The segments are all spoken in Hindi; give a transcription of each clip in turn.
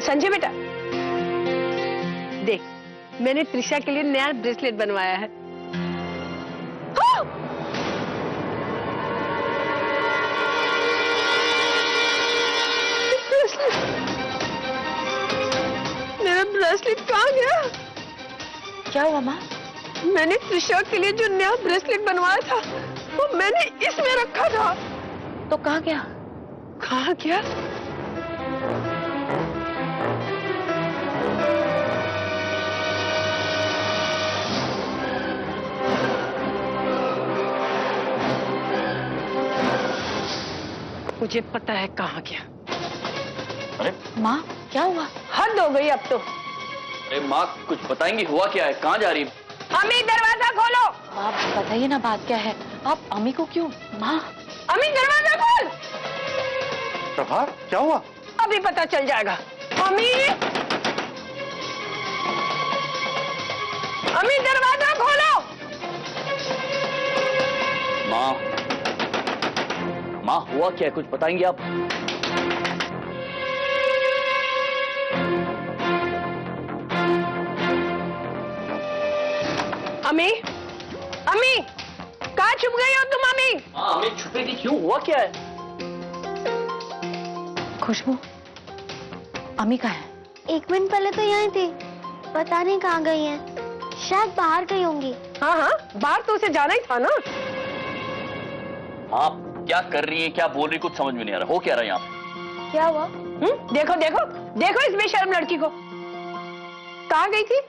संजय बेटा, देख मैंने त्रिशा के लिए नया ब्रेसलेट बनवाया है। हाँ! मेरा ब्रेसलेट कहाँ गया? क्या हुआ माँ? मैंने त्रिशा के लिए जो नया ब्रेसलेट बनवाया था वो मैंने इसमें रखा था। तो कहाँ गया? कहाँ गया? मुझे पता है कहाँ गया। अरे माँ क्या हुआ? हद हो गई अब तो। अरे माँ कुछ बताएंगी, हुआ क्या है, कहाँ जा रही है? अम्मी दरवाजा खोलो। माँ बताइए ना बात क्या है, आप अम्मी को क्यों? माँ अम्मी दरवाजा खोल। प्रभा क्या हुआ? अभी पता चल जाएगा। अम्मी, अम्मी दरवाजा खोलो। माँ माँ हुआ क्या है, कुछ बताएंगी आप? अम्मी, अम्मी कहाँ छुप गई हो तुम? अम्मी हाँ अम्मी छुपी थी, क्यों, हुआ क्या है? खुशबू, अम्मी कहाँ है? 1 मिनट पहले तो यहीं थी, पता नहीं कहाँ गई हैं। शायद बाहर गई होंगी। हाँ हाँ, बाहर तो उसे जाना ही था ना। आप क्या कर रही हैं, क्या बोल रही, कुछ समझ में नहीं आ रहा, हो क्या रहा है यहाँ पे? क्या हुआ? देखो देखो देखो इस बेशर्म लड़की को। कहाँ गई थी?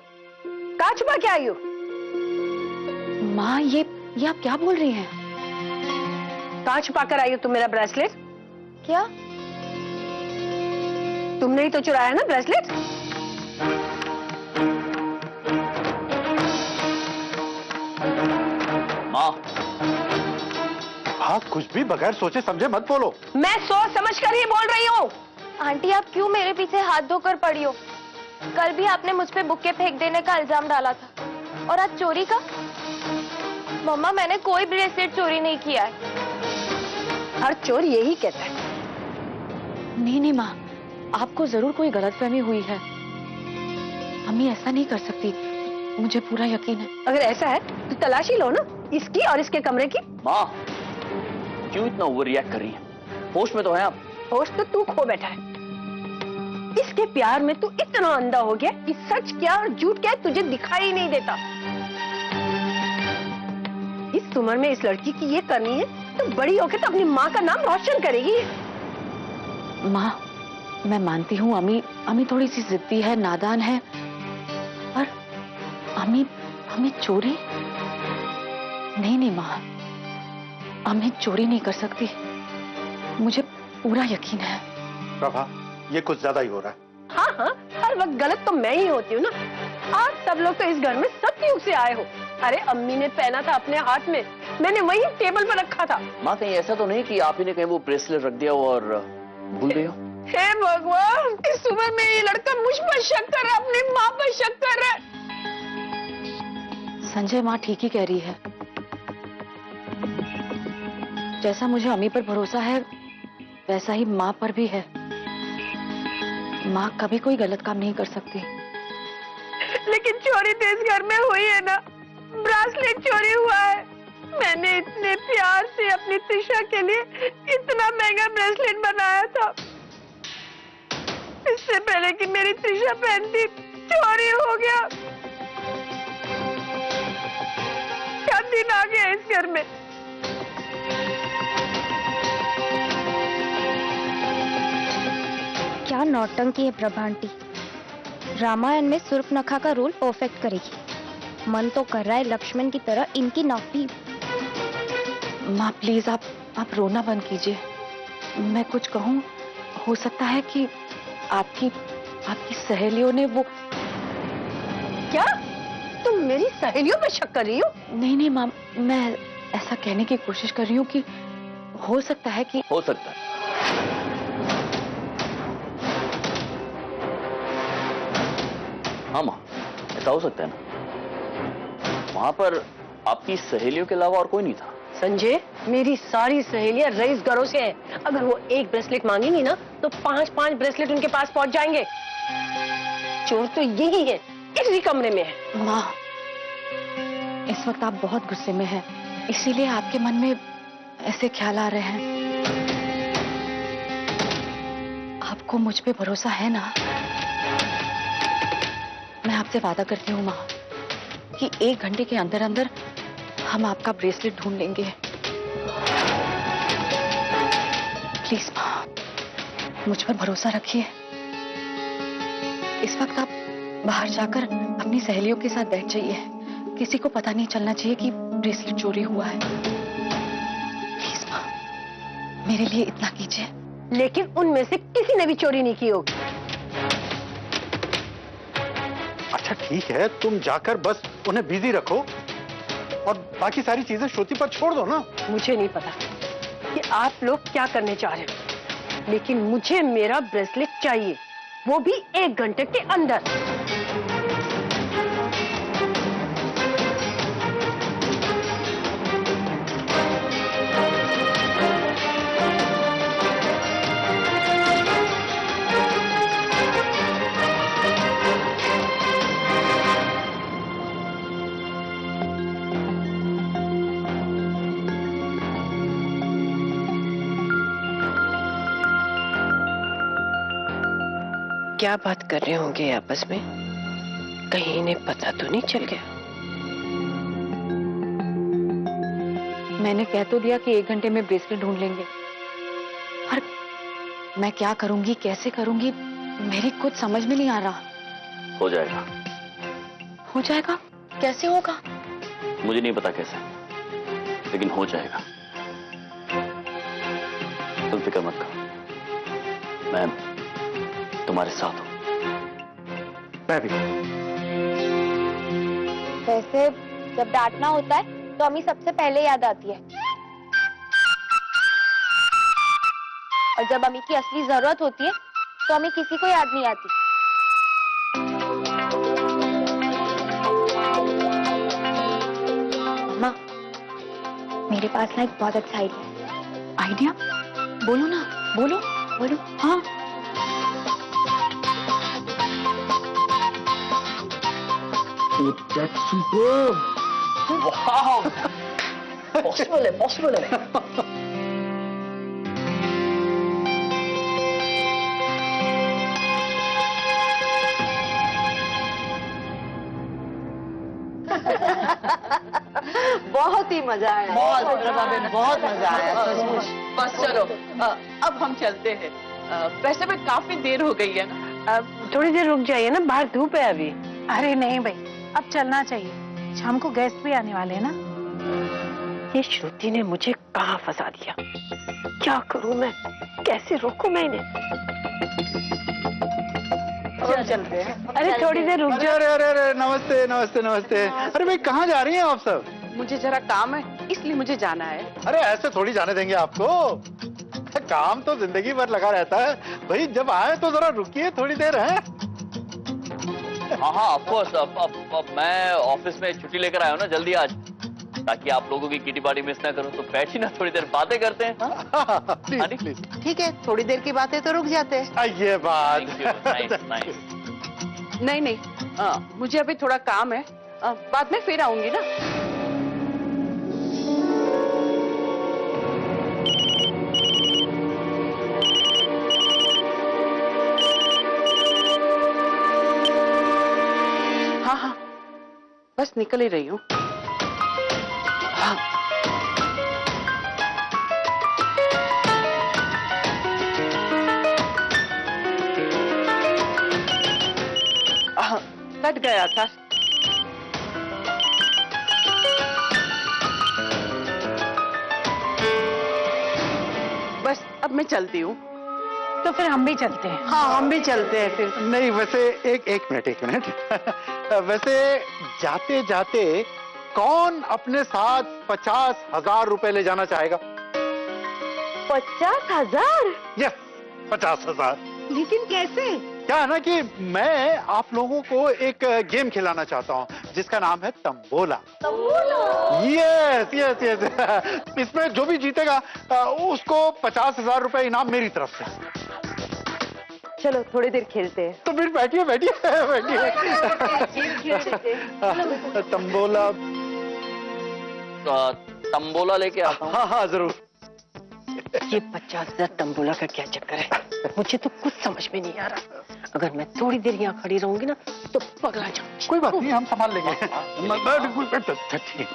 कहाँ छुपा के आई हो? माँ ये आप क्या बोल रही हैं? कहाँ छुपा कर आई हो तुम मेरा ब्रेसलेट? क्या? तुमने ही तो चुराया ना ब्रेसलेट? माँ हाँ कुछ भी बगैर सोचे समझे मत बोलो। मैं सोच समझ कर ही बोल रही हूँ। आंटी आप क्यों मेरे पीछे हाथ धोकर पड़ी हो? कल भी आपने मुझ पे बुक्के फेंक देने का इल्जाम डाला था, और आज चोरी का? मम्मा मैंने कोई ब्रेसलेट चोरी नहीं किया है। हर चोर यही कहता है। नहीं माँ, आपको जरूर कोई गलतफहमी हुई है। अम्मी ऐसा नहीं कर सकती, मुझे पूरा यकीन है। अगर ऐसा है तो तलाशी लो ना इसकी और इसके कमरे की। माँ क्यों इतना ओवर रिएक्ट कर रही है, होश में तो है आप? होश तो तू खो बैठा है। इसके प्यार में तू इतना अंधा हो गया कि सच क्या और झूठ क्या तुझे दिखाई ही नहीं देता। इस उम्र में इस लड़की की ये करनी है तो बड़ी होकर तो अपनी माँ का नाम रोशन करेगी। माँ मैं मानती हूँ अम्मी थोड़ी सी जिद्दी है, नादान है, पर अम्मी चोरी नहीं माँ, अम्मी चोरी नहीं कर सकती, मुझे पूरा यकीन है। प्रभा ये कुछ ज्यादा ही हो रहा है। हाँ हाँ, हर वक्त गलत तो मैं ही होती हूँ ना। आज सब लोग तो इस घर में सत्युग से आए हो। अरे अम्मी ने पहना था अपने हाथ में, मैंने वही टेबल पर रखा था। माँ कहीं ऐसा तो नहीं कि आप ही ने कहीं वो ब्रेसलेट रख दिया हो और भूल गई हो? हे भगवान, इस उम्र में ये लड़का मुझ पर शक कर रहा है, अपनी माँ पर शक कर रहा है। संजय माँ ठीक ही कह रही है। जैसा मुझे अम्मी पर भरोसा है वैसा ही माँ पर भी है। माँ कभी कोई गलत काम नहीं कर सकती। लेकिन चोरी तो इस घर में हुई है ना, ब्रेसलेट चोरी हुआ है। मैंने इतने प्यार से अपनी त्रिशा के लिए इतना महंगा ब्रेसलेट बनाया था, इससे पहले कि मेरी त्रिशा पहनती चोरी हो गया। क्या दिन आ गया इस घर में। क्या नौटंकी है प्रभा आंटी। रामायण में सूर्पनखा का रोल परफेक्ट करेगी। मन तो कर रहा है लक्ष्मण की तरह इनकी नापी। माँ प्लीज आप रोना बंद कीजिए। मैं कुछ कहूँ, हो सकता है कि आपकी सहेलियों ने वो। क्या तुम मेरी सहेलियों पे शक कर रही हो? नहीं माँ, मैं ऐसा कहने की कोशिश कर रही हूँ कि हो सकता है कि। हो सकता है। हाँ माँ ऐसा हो सकता है ना, वहां पर आपकी सहेलियों के अलावा और कोई नहीं था। संजय, मेरी सारी सहेलियां रईस घरों से हैं। अगर वो एक ब्रेसलेट मांगेंगी ना तो 5-5 ब्रेसलेट उनके पास पहुंच जाएंगे। चोर तो यही है, इसी कमरे में है। माँ, इस वक्त आप बहुत गुस्से में हैं, इसीलिए आपके मन में ऐसे ख्याल आ रहे हैं। आपको मुझ पे भरोसा है ना? मैं आपसे वादा करती हूँ माँ कि 1 घंटे के अंदर अंदर हम आपका ब्रेसलेट ढूंढ लेंगे। प्लीज माँ, मुझ पर भरोसा रखिए। इस वक्त आप बाहर जाकर अपनी सहेलियों के साथ बैठ जाइए। किसी को पता नहीं चलना चाहिए कि ब्रेसलेट चोरी हुआ है। प्लीज माँ, मेरे लिए इतना कीजिए। लेकिन उनमें से किसी ने भी चोरी नहीं की होगी। अच्छा ठीक है, तुम जाकर बस उन्हें बिजी रखो और बाकी सारी चीजें श्रुति पर छोड़ दो ना। मुझे नहीं पता कि आप लोग क्या करने चाह रहे हो, लेकिन मुझे मेरा ब्रेसलेट चाहिए, वो भी 1 घंटे के अंदर। क्या बात कर रहे होंगे आपस में? कहीं इन्हें पता तो नहीं चल गया? मैंने कह तो दिया कि 1 घंटे में ब्रेसलेट ढूंढ लेंगे, और मैं क्या करूंगी, कैसे करूंगी, मेरी कुछ समझ में नहीं आ रहा। हो जाएगा। हो जाएगा? कैसे होगा? मुझे नहीं पता कैसे, लेकिन हो जाएगा। तुम फिक्र मत करो, मैं तुम्हारे साथ हूं। मैं भी। वैसे जब डांटना होता है तो अम्मी सबसे पहले याद आती है, और जब अम्मी की असली जरूरत होती है तो अम्मी किसी को याद नहीं आती। माँ, मेरे पास ना एक बहुत अच्छा आइडिया है। आइडिया? बोलो ना, बोलो बोलो। हाँ, वाह, पॉसिबल है, पॉसिबल है। बहुत ही मजा आया। बहुत मजा आया सचमुच। बस चलो, अब हम चलते हैं। वैसे में काफी देर हो गई है ना। अब थोड़ी देर रुक जाइए ना, बाहर धूप है अभी। अरे नहीं भाई, अब चलना चाहिए, शाम को गेस्ट भी आने वाले हैं ना। ये श्रुति ने मुझे कहाँ फंसा दिया? क्या करूं मैं, कैसे रोकूं मैं इन्हें? चलते हैं। अरे थोड़ी देर रुक जाओ। अरे अरे अरे, नमस्ते नमस्ते नमस्ते। अरे भाई, कहाँ जा रही हैं आप सब? मुझे जरा काम है, इसलिए मुझे जाना है। अरे ऐसे थोड़ी जाने देंगे आपको, काम तो जिंदगी भर लगा रहता है भाई। जब आए तो जरा रुकिए थोड़ी देर है। हाँ हाँ, ऑफ कोर्स। अब मैं ऑफिस में छुट्टी लेकर आया हूँ ना जल्दी आज, ताकि आप लोगों की किटी पार्टी मिस ना करूँ। तो बैठी ना, थोड़ी देर बातें करते हैं। Please please. ठीक है, थोड़ी देर की बातें तो रुक जाते हैं। ये बात। Nice nice. नहीं नहीं, मुझे अभी थोड़ा काम है, बाद में फिर आऊंगी ना। हाँ हाँ, बस निकल ही रही हूँ। हाँ। कट गया था। बस अब मैं चलती हूँ। तो फिर हम भी चलते हैं। हाँ, हम भी चलते हैं फिर। नहीं वैसे एक मिनट वैसे जाते जाते कौन अपने साथ 50,000 रुपए ले जाना चाहेगा? 50,000? यस, 50,000। लेकिन कैसे? क्या है ना कि मैं आप लोगों को एक गेम खिलाना चाहता हूँ, जिसका नाम है तंबोला। Yes yes yes. इसमें जो भी जीतेगा उसको 50,000 रुपए इनाम मेरी तरफ से। चलो थोड़ी देर खेलते हैं। तो फिर बैठिए बैठिए बैठिए। तंबोला। तंबोला लेके आता हूँ। हाँ हाँ जरूर। ये 50,000 तंबोला का क्या चक्कर है, मुझे तो कुछ समझ में नहीं आ रहा। अगर मैं थोड़ी देर यहाँ खड़ी रहूंगी ना तो पगला जाऊंगी। कोई बात नहीं, हम संभाल लेंगे। ठीक।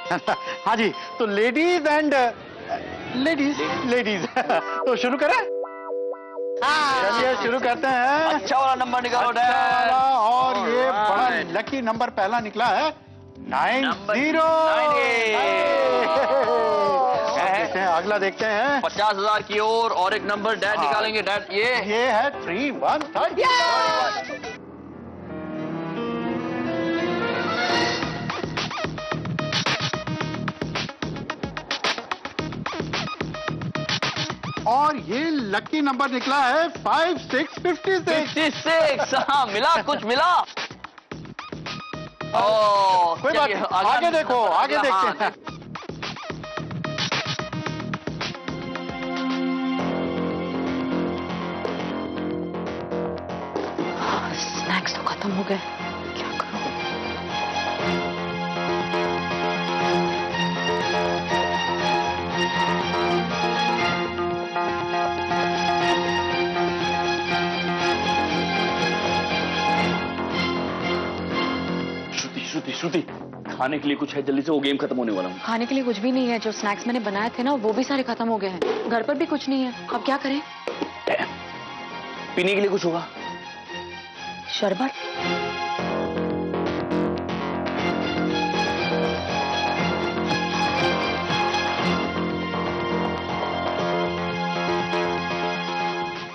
हाँ जी, तो लेडीज एंड लेडीज तो शुरू करें। चलिए शुरू करते हैं। अच्छा वाला नंबर निकालो अच्छा डैड। वाला, और ये बड़ा लकी नंबर पहला निकला है 90। अगला देखते हैं। 50,000 की ओर और एक नंबर डैड हाँ। निकालेंगे डैड। ये है 3130। और ये लकी नंबर निकला है 5656। 56। हाँ मिला, कुछ मिला। ओ कोई बात नहीं, आगे देखो, आगे देखते हैं। स्नैक्स तो खत्म हो गए, क्या करूं? श्रुति खाने के लिए कुछ है जल्दी से, वो गेम खत्म होने वाला हूँ। खाने के लिए कुछ भी नहीं है, जो स्नैक्स मैंने बनाए थे ना वो भी सारे खत्म हो गए हैं। घर पर भी कुछ नहीं है, अब क्या करें? पीने के लिए कुछ होगा? शरबत?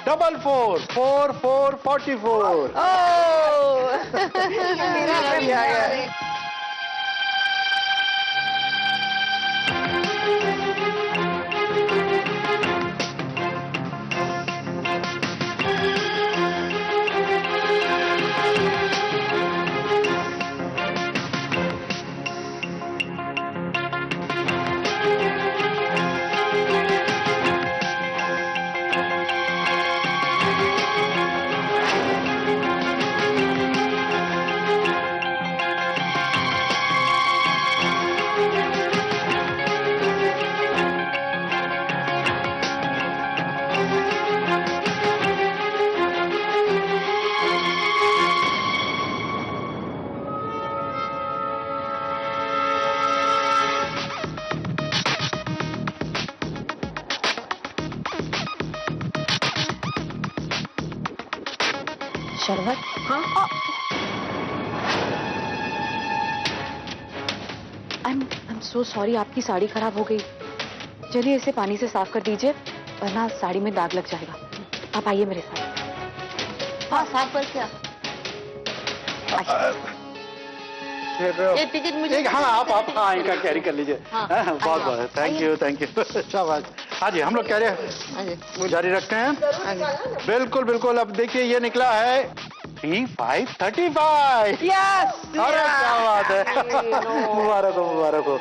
डबल 4 4 4 44। शरबत? हाँ। I'm so sorry, आपकी साड़ी खराब हो गई। चलिए इसे पानी से साफ कर दीजिए, वरना साड़ी में दाग लग जाएगा। आप आइए मेरे साथ। हाँ साफ कर क्या? ये टिकट मुझे। हाँ आप हाँ इनका कैरी कर लीजिए। बहुत बहुत थैंक यू शाबाश। हाँ जी, हम लोग कह रहे हैं जारी रखते हैं। बिल्कुल बिल्कुल। अब देखिए ये निकला है 3535। यस। अरे क्या बात है। मुबारक हो मुबारक हो।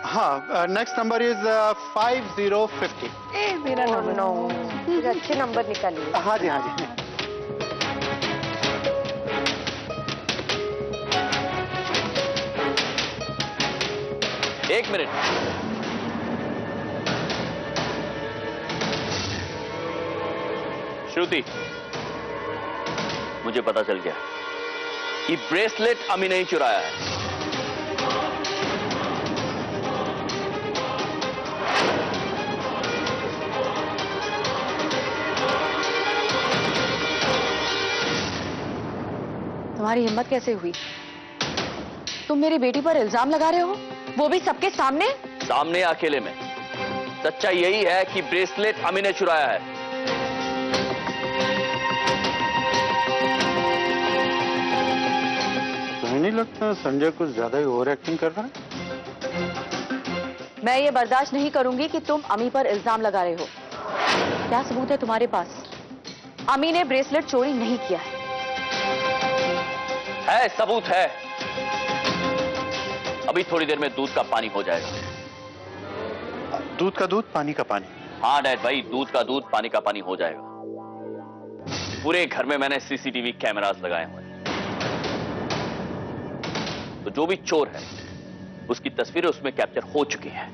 हाँ नेक्स्ट नंबर इज 5050। मेरा नो कुछ अच्छे नंबर निकालिए। हाँ जी हाँ जी। एक मिनट। श्रुति, मुझे पता चल गया कि ब्रेसलेट अमी नहीं चुराया है। तुम्हारी हिम्मत कैसे हुई? तुम मेरी बेटी पर इल्जाम लगा रहे हो, वो भी सबके सामने? सामने अकेले में। सच्चाई यही है कि ब्रेसलेट अमी ने चुराया है। तुम्हें नहीं लगता संजय कुछ ज्यादा ही ओवर एक्टिंग कर रहा है? मैं ये बर्दाश्त नहीं करूंगी कि तुम अमी पर इल्जाम लगा रहे हो। क्या सबूत है तुम्हारे पास? अमी ने ब्रेसलेट चोरी नहीं किया है। सबूत है। अभी थोड़ी देर में दूध का पानी हो जाएगा। दूध का दूध, पानी का पानी। हाँ डैड भाई, दूध का दूध, पानी का पानी हो जाएगा। पूरे घर में मैंने सीसीटीवी कैमरास लगाए हुए हैं, तो जो भी चोर है उसकी तस्वीरें उसमें कैप्चर हो चुकी है।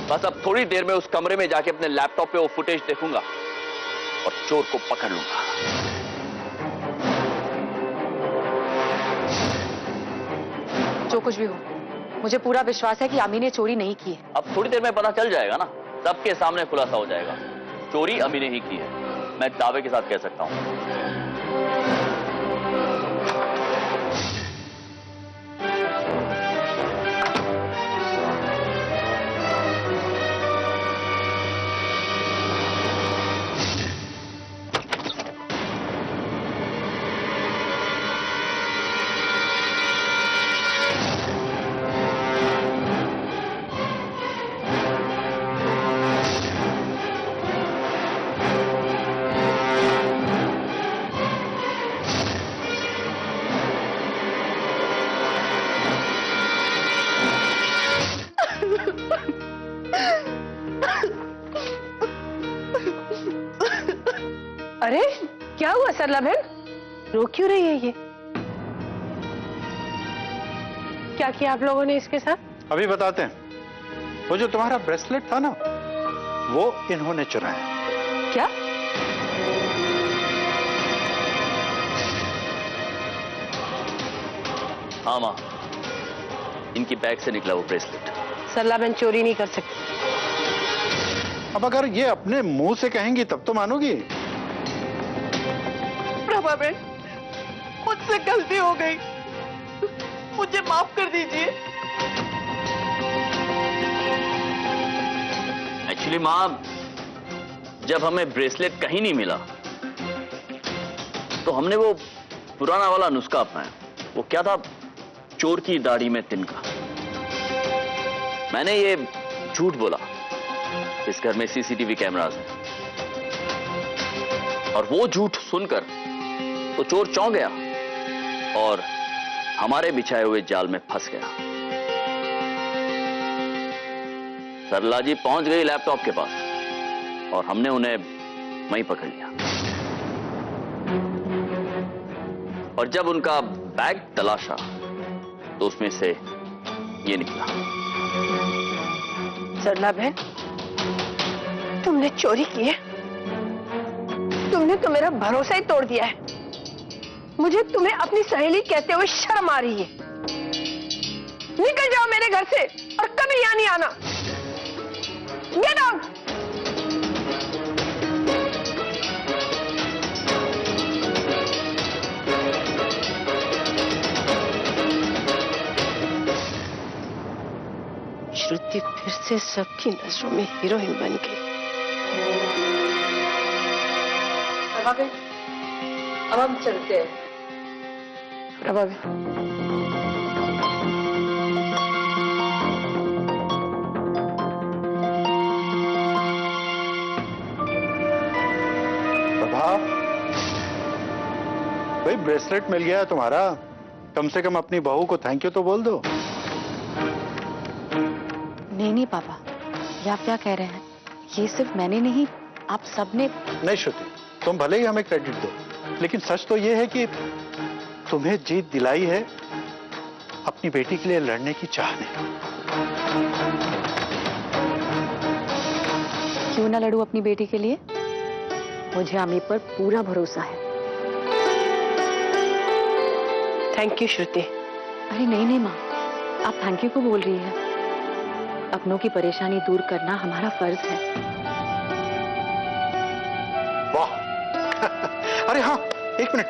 बस अब थोड़ी देर में उस कमरे में जाके अपने लैपटॉप पे वो फुटेज देखूंगा और चोर को पकड़ लूंगा। जो कुछ भी हो, मुझे पूरा विश्वास है कि अमी ने चोरी नहीं की है। अब थोड़ी देर में पता चल जाएगा ना, सबके सामने खुलासा हो जाएगा। चोरी अमी ने ही की है, मैं दावे के साथ कह सकता हूं। अरे क्या हुआ सरला बहन, रो क्यों रही है ये? क्या किया आप लोगों ने इसके साथ? अभी बताते हैं। वो जो तुम्हारा ब्रेसलेट था ना, वो इन्होंने चुराया। क्या? हाँ मां, इनकी बैग से निकला वो ब्रेसलेट। सरला बहन चोरी नहीं कर सकती। अब अगर ये अपने मुंह से कहेंगी तब तो मानोगी। प्रभा बहन, मुझसे गलती हो गई, मुझे माफ कर दीजिए। एक्चुअली मां, जब हमें ब्रेसलेट कहीं नहीं मिला तो हमने वो पुराना वाला नुस्खा अपनाया। वो क्या था? चोर की दाढ़ी में तिनका। मैंने ये झूठ बोला, इस घर में सीसीटीवी कैमरास हैं, और वो झूठ सुनकर तो चोर चौंक गया और हमारे बिछाए हुए जाल में फंस गया। सरला जी पहुंच गई लैपटॉप के पास और हमने उन्हें वहीं पकड़ लिया। और जब उनका बैग तलाशा तो उसमें से ये निकला। सरला बहन, तुमने चोरी की है? तुमने तो मेरा भरोसा ही तोड़ दिया है। मुझे तुम्हें अपनी सहेली कहते हुए शर्म आ रही है। निकल जाओ मेरे घर से और कभी यहां नहीं आना। Get out. श्रुति फिर से सबकी नजरों में हीरोइन बन गई। अब हम चलते हैं। प्रभा, भाई ब्रेसलेट मिल गया है तुम्हारा, कम से कम अपनी बहू को थैंक यू तो बोल दो। नहीं पापा, ये आप क्या कह रहे हैं? ये सिर्फ मैंने नहीं, आप सबने। नहीं श्रुति, तुम भले ही हमें क्रेडिट दो, लेकिन सच तो ये है कि तुम्हें जीत दिलाई है अपनी बेटी के लिए लड़ने की चाह नहीं। क्यों ना लड़ूं अपनी बेटी के लिए? मुझे अमी पर पूरा भरोसा है। थैंक यू श्रुति। अरे नहीं नहीं माँ, आप थैंक यू को बोल रही है। अपनों की परेशानी दूर करना हमारा फर्ज है। वाह अरे हाँ, एक मिनट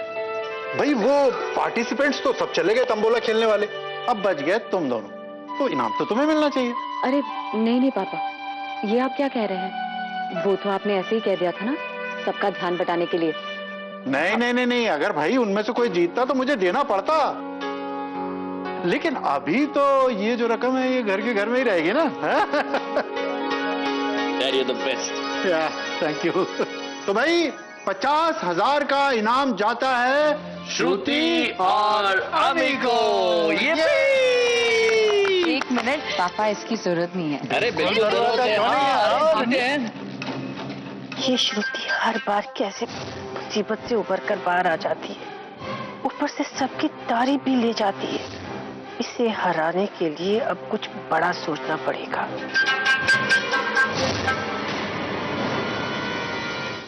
भाई, वो पार्टिसिपेंट्स तो सब चले गए तंबोला खेलने वाले, अब बच गए तुम दोनों, तो इनाम तो तुम्हें मिलना चाहिए। अरे नहीं नहीं पापा, ये आप क्या कह रहे हैं? वो तो आपने ऐसे ही कह दिया था ना, सबका ध्यान बटाने के लिए। नहीं नहीं नहीं नहीं, अगर भाई उनमें से कोई जीतता तो मुझे देना पड़ता, लेकिन अभी तो ये जो रकम है ये घर के घर में ही रहेगी ना। Dad, you're the best. या थैंक यू। तो भाई 50,000 का इनाम जाता है श्रुति और अमी को। ये एक मिनट पापा, इसकी जरूरत नहीं है। अरे बिल्कुल जरूरत है। ये श्रुति हर बार कैसे मुसीबत से उबर कर बाहर आ जाती है, ऊपर से सबकी तारीफ भी ले जाती है। इसे हराने के लिए अब कुछ बड़ा सोचना पड़ेगा।